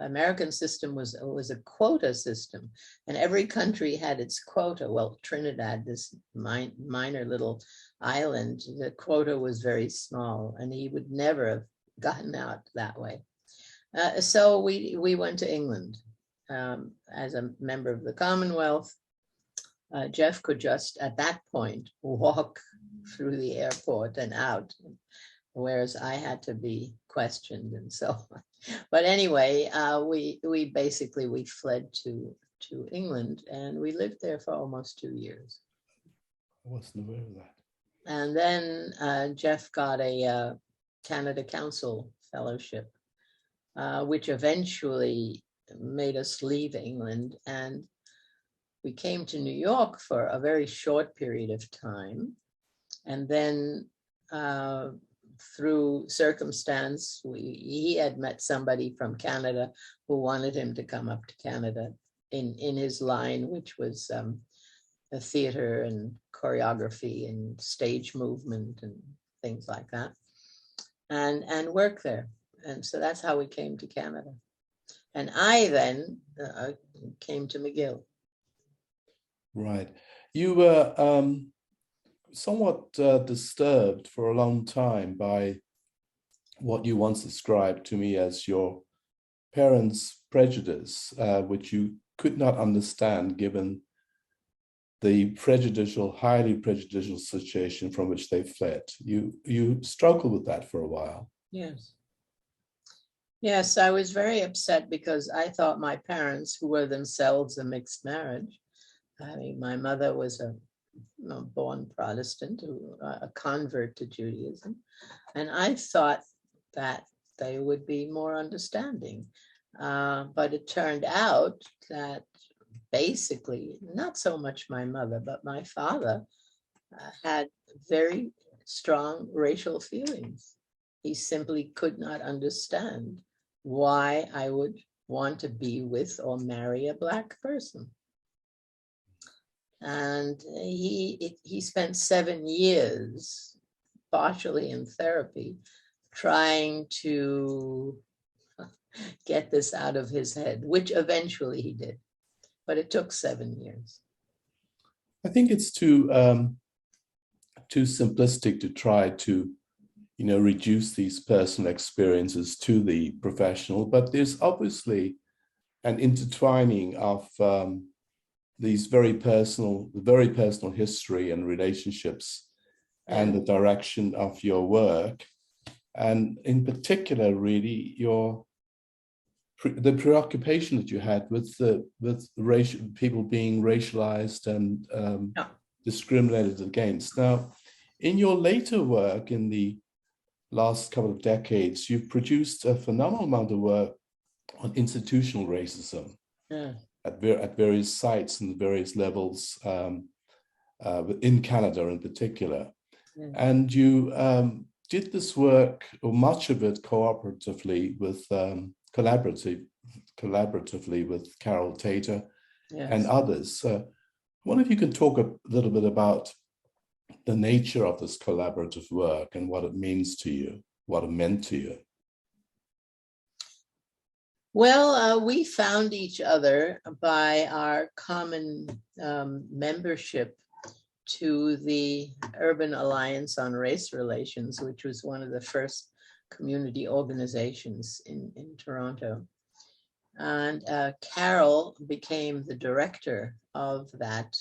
American system was a quota system, and every country had its quota. Well, Trinidad, this minor little island, the quota was very small, and he would never have gotten out that way. So we went to England as a member of the Commonwealth. Jeff could just, at that point, walk through the airport and out, whereas I had to be questioned and so on. But anyway, we basically fled to England, and we lived there for almost 2 years.
I wasn't aware of that.
And then Jeff got a Canada Council Fellowship, which eventually made us leave England, and we came to New York for a very short period of time. And then through circumstance, he had met somebody from Canada who wanted him to come up to Canada in his line, which was a theater and choreography and stage movement and things like that, and work there. And so that's how we came to Canada. And I then came to McGill.
Right. You were somewhat disturbed for a long time by what you once described to me as your parents' prejudice, which you could not understand given the highly prejudicial situation from which they fled. You struggled with that for a while.
Yes. Yes, I was very upset because I thought my parents, who were themselves a mixed marriage, I mean, my mother was a born Protestant, a convert to Judaism, and I thought that they would be more understanding. But it turned out that basically, not so much my mother, but my father had very strong racial feelings. He simply could not understand why I would want to be with or marry a Black person. And he spent 7 years, partially in therapy, trying to get this out of his head, which eventually he did. But it took 7 years.
I think it's too simplistic to try to reduce these personal experiences to the professional, but there's obviously an intertwining of these very personal history and relationships and the direction of your work. And in particular, really, the preoccupation that you had with people being racialized and discriminated against. Now, in your later work, in the last couple of decades, you've produced a phenomenal amount of work on institutional racism at various sites and various levels in Canada in particular. And you did this work, or much of it, collaboratively with Carol Tater and others. I wonder if you can talk a little bit about the nature of this collaborative work and what it means to you, what it meant to you.
Well, we found each other by our common membership to the Urban Alliance on Race Relations, which was one of the first community organizations in Toronto. And Carol became the director of that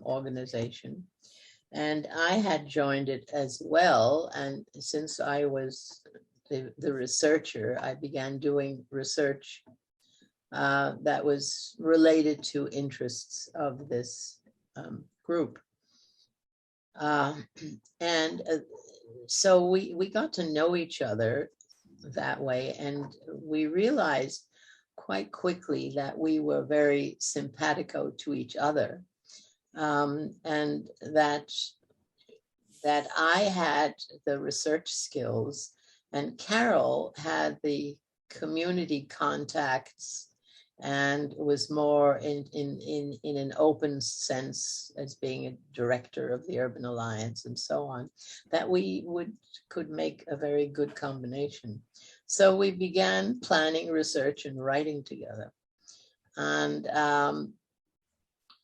organization. And I had joined it as well. And since I was the researcher, I began doing research that was related to interests of this group. So we got to know each other that way, and we realized quite quickly that we were very simpatico to each other, and that I had the research skills and Carol had the community contacts and was more in an open sense as being a director of the Urban Alliance and so on, that we could make a very good combination. So we began planning research and writing together. And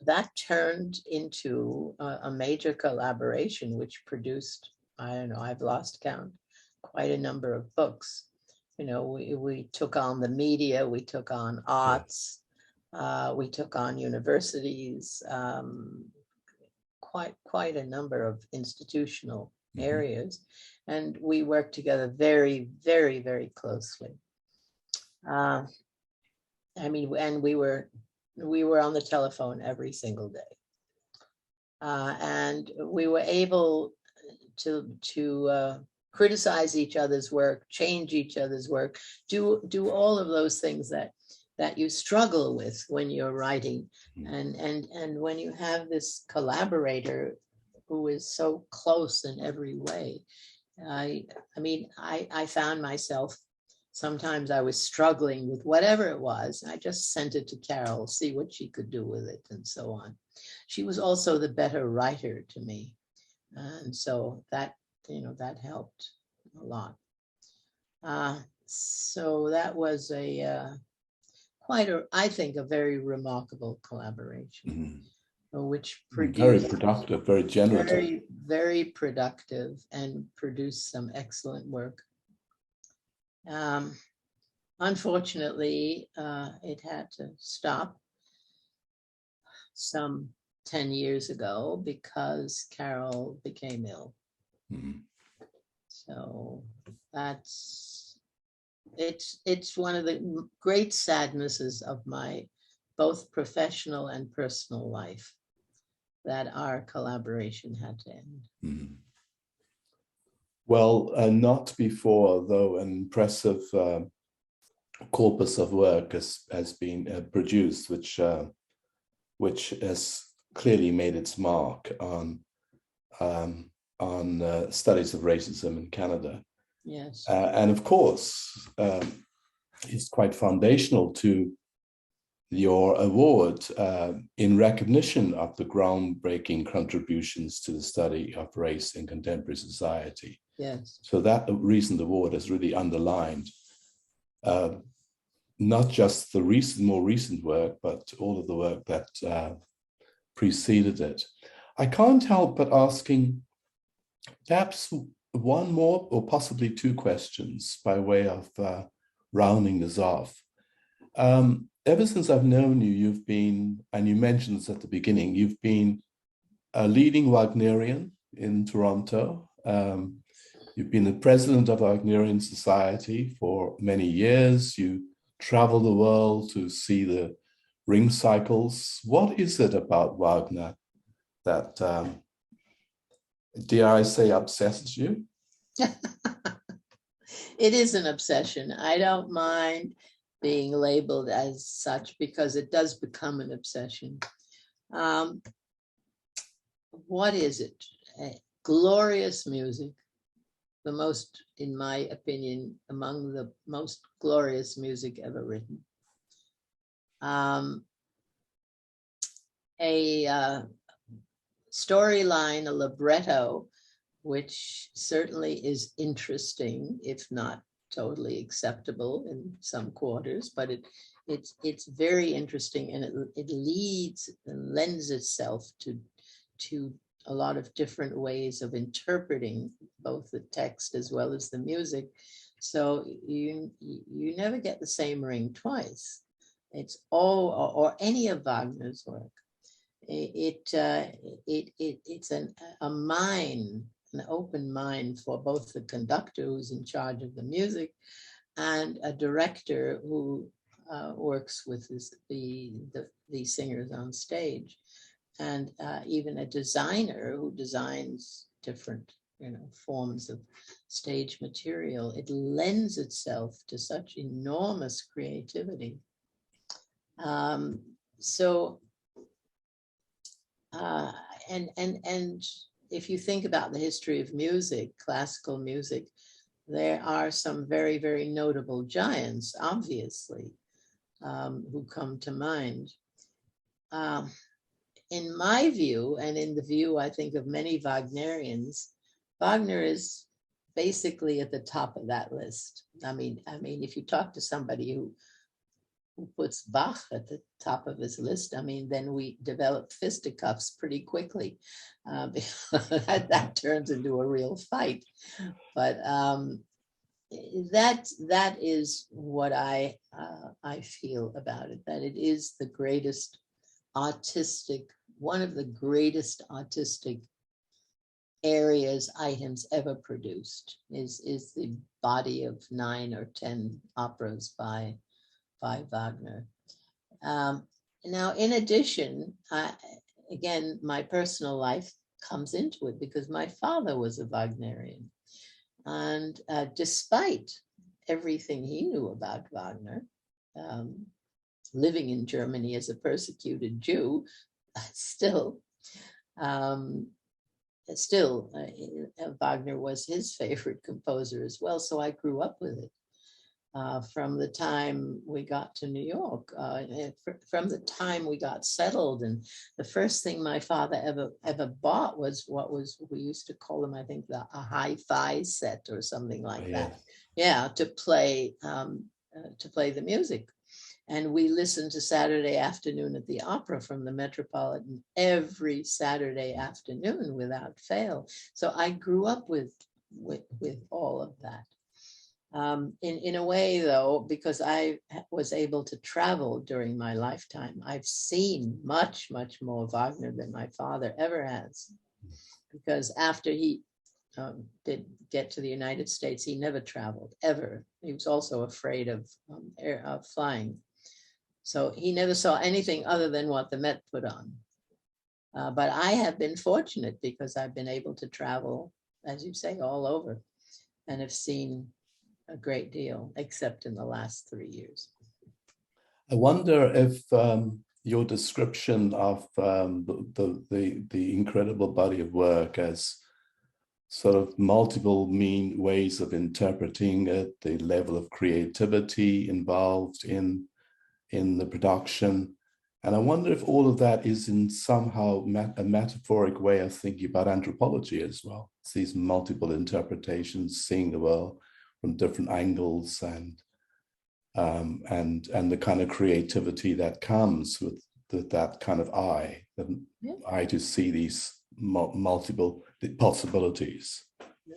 that turned into a major collaboration, which produced, I don't know, I've lost count, quite a number of books. You know, we took on the media, we took on arts, we took on universities, quite a number of institutional areas, and we worked together very, very, very closely. I mean, and we were on the telephone every single day, and we were able to criticize each other's work, change each other's work, do all of those things that you struggle with when you're writing. And when you have this collaborator who is so close in every way, I mean, I found myself, sometimes I was struggling with whatever it was. I just sent it to Carol, see what she could do with it and so on. She was also the better writer to me. And so that, you know, that helped a lot. So that was I think, a very remarkable collaboration, which produced
very productive, very generative,
very, very productive, and produced some excellent work. Unfortunately, it had to stop some 10 years ago because Carol became ill. So it's one of the great sadnesses of my both professional and personal life that our collaboration had to end.
Well, not before, though, an impressive corpus of work has been produced, which has clearly made its mark on studies of racism in Canada.
Yes.
And of course, it's quite foundational to your award in recognition of the groundbreaking contributions to the study of race in contemporary society.
Yes.
So that recent award has really underlined not just the more recent work, but all of the work that preceded it. I can't help but asking, perhaps one more or possibly two questions by way of rounding this off. Ever since I've known you, you've been, and you mentioned this at the beginning, you've been a leading Wagnerian in Toronto. You've been the president of Wagnerian Society for many years. You travel the world to see the ring cycles. What is it about Wagner that, dare I say, obsesses you?
It is an obsession. I don't mind being labeled as such because it does become an obsession. What is it? Glorious music, the most, in my opinion, among the most glorious music ever written. A storyline, a libretto, which certainly is interesting, if not totally acceptable in some quarters, but it's very interesting, and it leads and lends itself to a lot of different ways of interpreting both the text as well as the music. So you never get the same ring twice. It's all, or any of Wagner's work. It's a mind, an open mind for both the conductor who's in charge of the music and a director who works with the singers on stage, and even a designer who designs different forms of stage material. It lends itself to such enormous creativity. And if you think about the history of music, classical music, there are some very, very notable giants, obviously, who come to mind. In my view, and in the view, I think, of many Wagnerians, Wagner is basically at the top of that list. I mean, if you talk to somebody who puts Bach at the top of his list, I mean, then we develop fisticuffs pretty quickly. That turns into a real fight. But that is what I feel about it, that it is the greatest artistic, one of the greatest artistic items ever produced is the body of 9 or 10 operas by Wagner. Now, in addition, again, my personal life comes into it because my father was a Wagnerian. And despite everything he knew about Wagner, living in Germany as a persecuted Jew, still, Wagner was his favorite composer as well. So I grew up with it. From the time we got to New York, from the time we got settled, and the first thing my father ever bought was we used to call them, I think, a hi-fi set or something like that. Yeah, to play the music. And we listened to Saturday Afternoon at the Opera from the Metropolitan every Saturday afternoon without fail. So I grew up with all of that. In a way, though, because I was able to travel during my lifetime, I've seen much, much more Wagner than my father ever has. Because after he did get to the United States, he never traveled, ever. He was also afraid of flying. So he never saw anything other than what the Met put on. But I have been fortunate because I've been able to travel, as you say, all over, and have seen a great deal, except in the last 3 years.
I wonder if your description of the incredible body of work as sort of multiple ways of interpreting it, the level of creativity involved in the production. And I wonder if all of that is in somehow a metaphoric way of thinking about anthropology as well. It's these multiple interpretations, seeing the world from different angles, and the kind of creativity that comes with that kind of eye, the eye to see these multiple possibilities.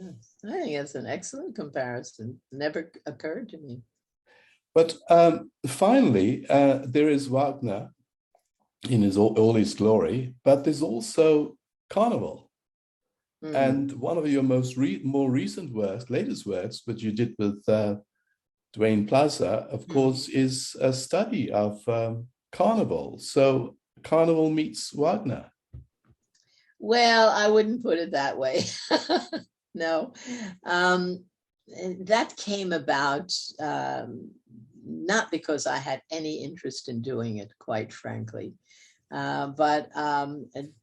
Yes, I think that's an excellent comparison. Never occurred to me.
But finally, there is Wagner in all his glory, but there's also Carnival. And one of your more recent works, latest works, which you did with Duane Plaza, of course, is a study of Carnival. So Carnival meets Wagner.
Well, I wouldn't put it that way. No. That came about not because I had any interest in doing it, quite frankly. But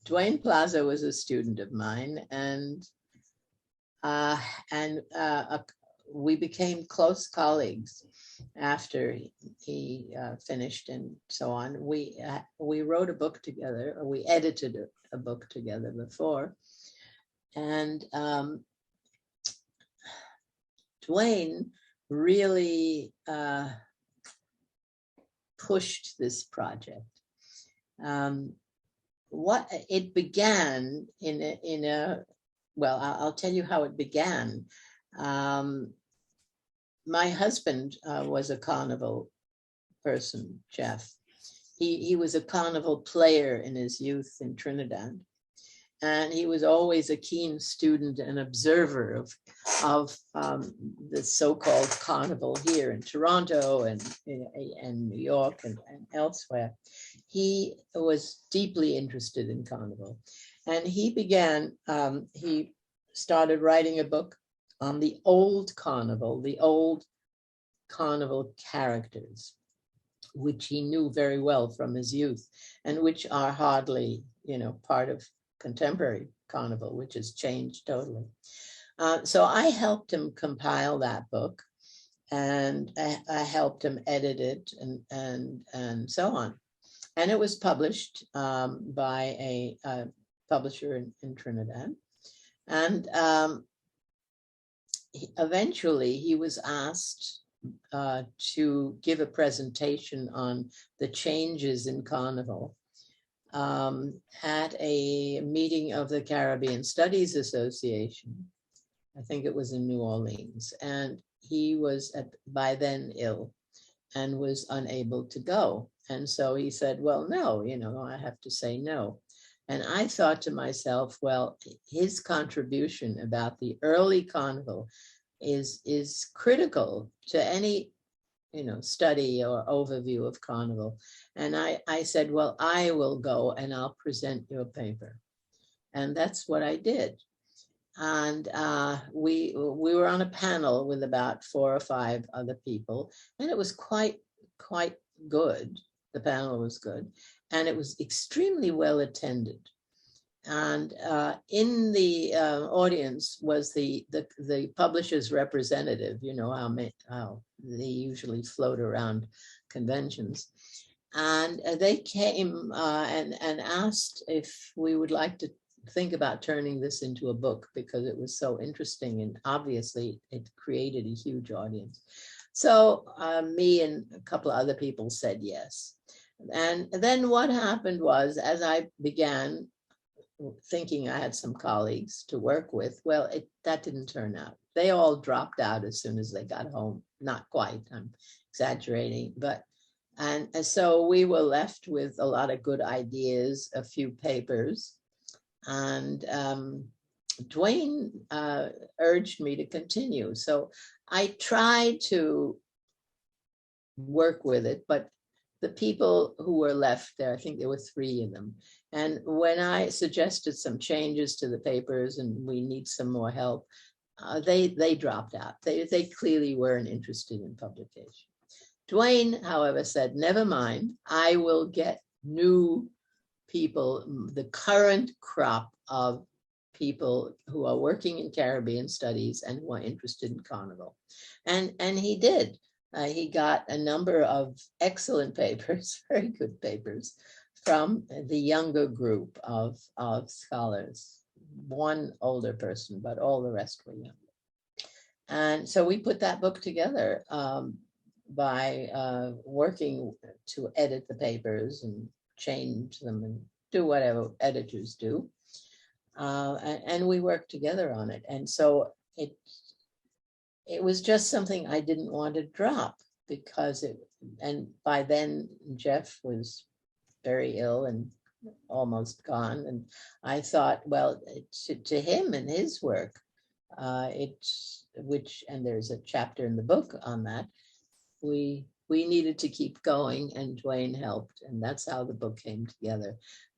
Duane Plaza was a student of mine, and we became close colleagues after he finished and so on. We wrote a book together, or we edited a book together before, and Duane really pushed this project. What it began in a well, I'll tell you how it began. My husband was a carnival person, Jeff. He was a carnival player in his youth in Trinidad. And he was always a keen student and observer of the so-called carnival here in Toronto and New York and elsewhere. He was deeply interested in carnival. And he started writing a book on the old carnival characters, which he knew very well from his youth and which are hardly, part of contemporary carnival, which has changed totally. So I helped him compile that book, and I helped him edit it and so on. And it was published by a publisher in Trinidad. And eventually he was asked to give a presentation on the changes in carnival at a meeting of the Caribbean Studies Association. I think it was in New Orleans. And he was by then ill and was unable to go. And so he said, well, no, I have to say no. And I thought to myself, well, his contribution about the early carnival is critical to any study or overview of carnival. And I said, well, I will go and I'll present your paper. And that's what I did. And we were on a panel with about 4 or 5 other people, and it was quite good. The panel was good, and it was extremely well attended. And in the audience was the publisher's representative. How they usually float around conventions. And they came and asked if we would like to think about turning this into a book, because it was so interesting, and obviously it created a huge audience. So me and a couple of other people said yes. And then what happened was, as I began thinking I had some colleagues to work with, well, that didn't turn out. They all dropped out as soon as they got home. Not quite, I'm exaggerating, but and so we were left with a lot of good ideas, a few papers, and Duane urged me to continue. So I tried to work with it, but the people who were left there, I think there were 3 of them. And when I suggested some changes to the papers and we need some more help, they dropped out. They clearly weren't interested in publication. Duane, however, said, never mind, I will get new people, the current crop of people who are working in Caribbean studies and who are interested in carnival. And he did. He got a number of excellent papers, very good papers, from the younger group of scholars. One older person, but all the rest were younger. And so we put that book together by working to edit the papers and change them and do whatever editors do. And we worked together on it. And so it was just something I didn't want to drop because and by then Jeff was very ill and almost gone. And I thought, well, to him and his work, and there's a chapter in the book on that, we needed to keep going, and Dwayne helped, and that's how the book came together.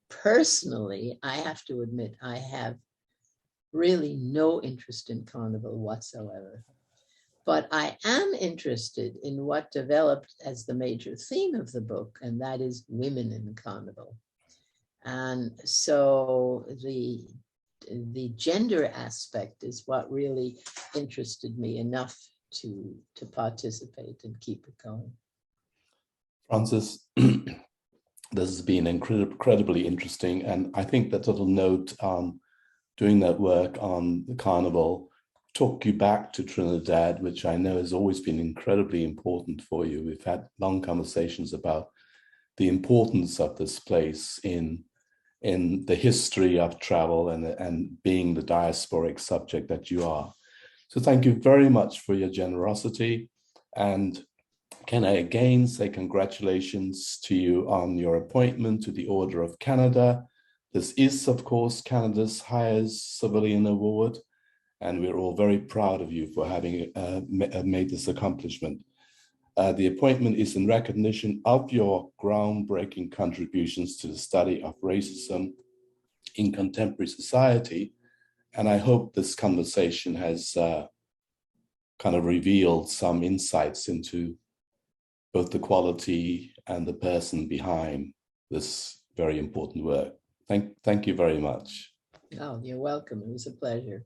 Personally, I have to admit, I have really no interest in Carnival whatsoever. But I am interested in what developed as the major theme of the book, and that is women in Carnival. And so the gender aspect is what really interested me enough to participate and keep it going.
Frances, this has been incredibly interesting, and I think that little note on doing that work on the Carnival took you back to Trinidad, which I know has always been incredibly important for you. We've had long conversations about the importance of this place in the history of travel and being the diasporic subject that you are. So thank you very much for your generosity. And can I again say congratulations to you on your appointment to the Order of Canada. This is, of course, Canada's highest civilian award, and we're all very proud of you for having made this accomplishment. The appointment is in recognition of your groundbreaking contributions to the study of racism in contemporary society. And I hope this conversation has kind of revealed some insights into both the quality and the person behind this very important work. Thank you very much.
Oh, you're welcome. It was a pleasure.